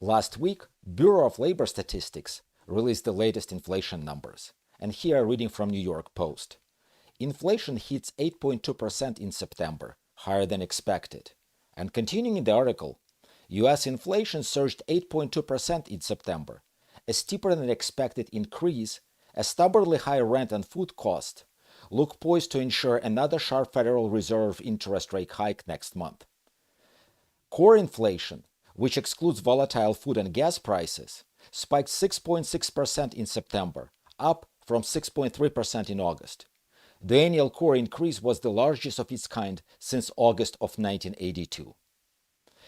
Last week, Bureau of Labor Statistics released the latest inflation numbers, and here reading from New York Post. Inflation hits 8.2% in September, higher than expected. And continuing in the article, U.S. inflation surged 8.2% in September, a steeper than expected increase, a stubbornly high rent and food cost, look poised to ensure another sharp Federal Reserve interest rate hike next month. Core inflation, which excludes volatile food and gas prices, spiked 6.6% in September, up from 6.3% in August. The annual core increase was the largest of its kind since August of 1982.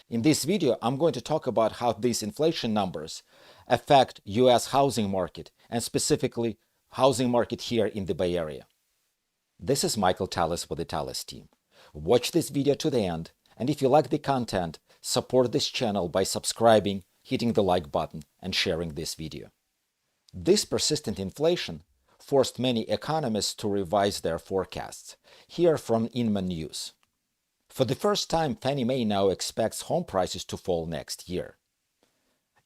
In this video, I'm going to talk about how these inflation numbers affect U.S. housing market, and specifically housing market here in the Bay Area. This is Michael Tallis with the Tallis team. Watch this video to the end, and if you like the content, support this channel by subscribing, hitting the like button, and sharing this video. This persistent inflation forced many economists to revise their forecasts. Here from Inman News. For the first time, Fannie Mae now expects home prices to fall next year.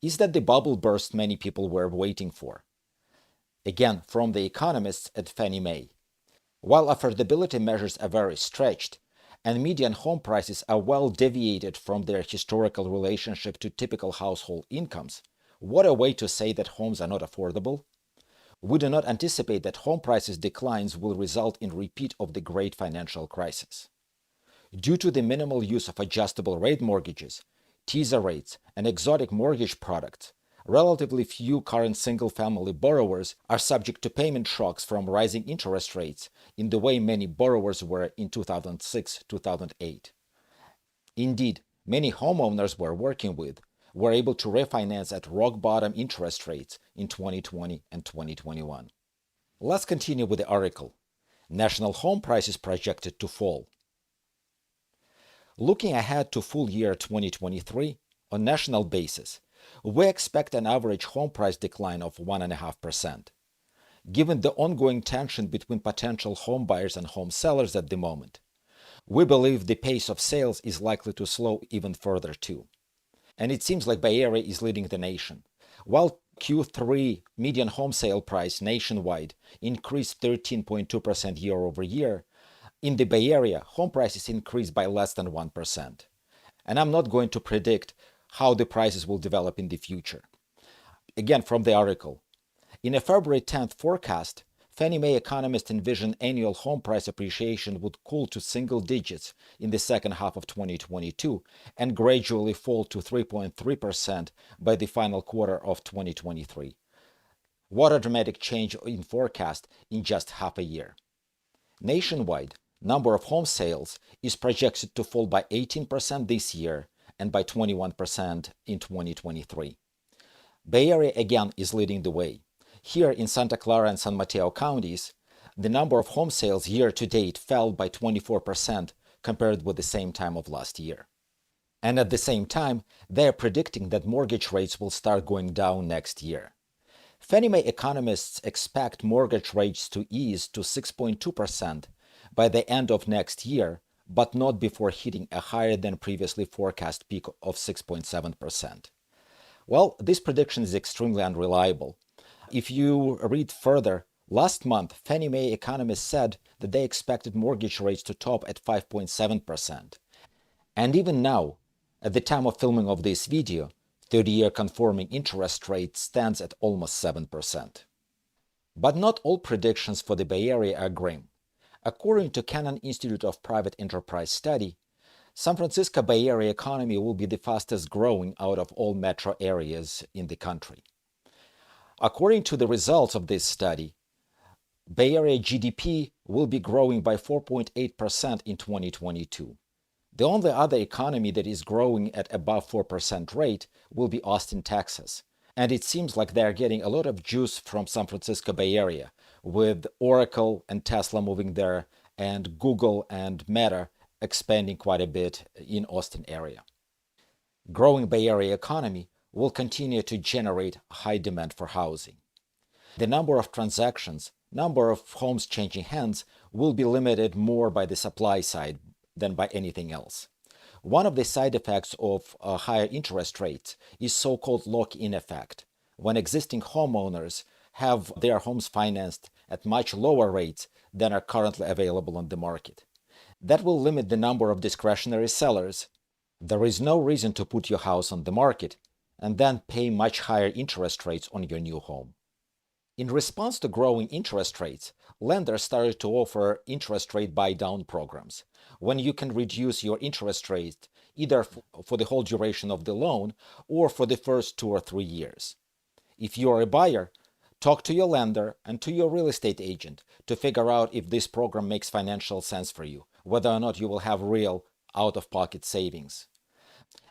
Is that the bubble burst many people were waiting for? Again, from the economists at Fannie Mae. While affordability measures are very stretched, and median home prices are well deviated from their historical relationship to typical household incomes, what a way to say that homes are not affordable! We do not anticipate that home prices declines will result in repeat of the great financial crisis. Due to the minimal use of adjustable rate mortgages, teaser rates, and exotic mortgage products, relatively few current single-family borrowers are subject to payment shocks from rising interest rates in the way many borrowers were in 2006-2008. Indeed, many homeowners we're working with were able to refinance at rock-bottom interest rates in 2020 and 2021. Let's continue with the article. National home prices projected to fall. Looking ahead to full year 2023, on national basis, we expect an average home price decline of 1.5%. Given the ongoing tension between potential home buyers and home sellers at the moment, we believe the pace of sales is likely to slow even further too. And it seems like Bay Area is leading the nation. While Q3 median home sale price nationwide increased 13.2% year over year, in the Bay Area, home prices increased by less than 1%. And I'm not going to predict how the prices will develop in the future. Again, from the article. In a February 10th forecast, Fannie Mae economists envision annual home price appreciation would cool to single digits in the second half of 2022 and gradually fall to 3.3% by the final quarter of 2023. What a dramatic change in forecast in just half a year. Nationwide, number of home sales is projected to fall by 18% this year and by 21% in 2023. Bay Area again is leading the way. Here in Santa Clara and San Mateo counties, the number of home sales year to date fell by 24% compared with the same time of last year. And at the same time, they are predicting that mortgage rates will start going down next year. Fannie Mae economists expect mortgage rates to ease to 6.2% by the end of next year, but not before hitting a higher than previously forecast peak of 6.7%. Well, this prediction is extremely unreliable. If you read further, last month, Fannie Mae economists said that they expected mortgage rates to top at 5.7%. And even now, at the time of filming of this video, 30-year conforming interest rate stands at almost 7%. But not all predictions for the Bay Area are grim. According to Cannon Institute of Private Enterprise Study, San Francisco Bay Area economy will be the fastest growing out of all metro areas in the country. According to the results of this study, Bay Area GDP will be growing by 4.8% in 2022. The only other economy that is growing at above 4% rate will be Austin, Texas. And it seems like they're getting a lot of juice from San Francisco Bay Area, with Oracle and Tesla moving there and Google and Meta expanding quite a bit in Austin area. Growing Bay Area economy will continue to generate high demand for housing. The number of transactions, number of homes changing hands will be limited more by the supply side than by anything else. One of the side effects of higher interest rates is so-called lock-in effect, when existing homeowners have their homes financed at much lower rates than are currently available on the market. That will limit the number of discretionary sellers. There is no reason to put your house on the market and then pay much higher interest rates on your new home. In response to growing interest rates, lenders started to offer interest rate buy-down programs, when you can reduce your interest rate either for the whole duration of the loan or for the first 2 or 3 years. If you are a buyer, talk to your lender and to your real estate agent to figure out if this program makes financial sense for you, whether or not you will have real out-of-pocket savings.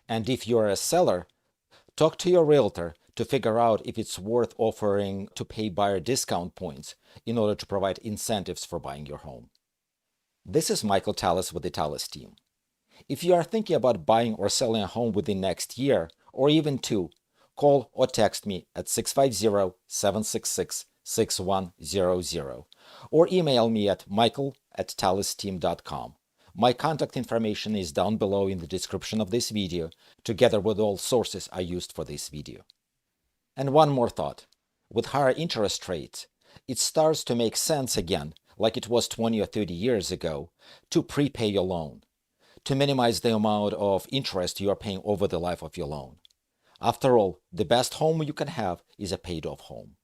And if you're a seller, talk to your realtor to figure out if it's worth offering to pay buyer discount points in order to provide incentives for buying your home. This is Michael Tallis with the Tallis team. If you are thinking about buying or selling a home within next year or even 2, call or text me at 650-766-6100 or email me at michael@tallisteam.com. My contact information is down below in the description of this video, together with all sources I used for this video. And one more thought. With higher interest rates, it starts to make sense again, like it was 20 or 30 years ago, to prepay your loan, to minimize the amount of interest you are paying over the life of your loan. After all, the best home you can have is a paid-off home.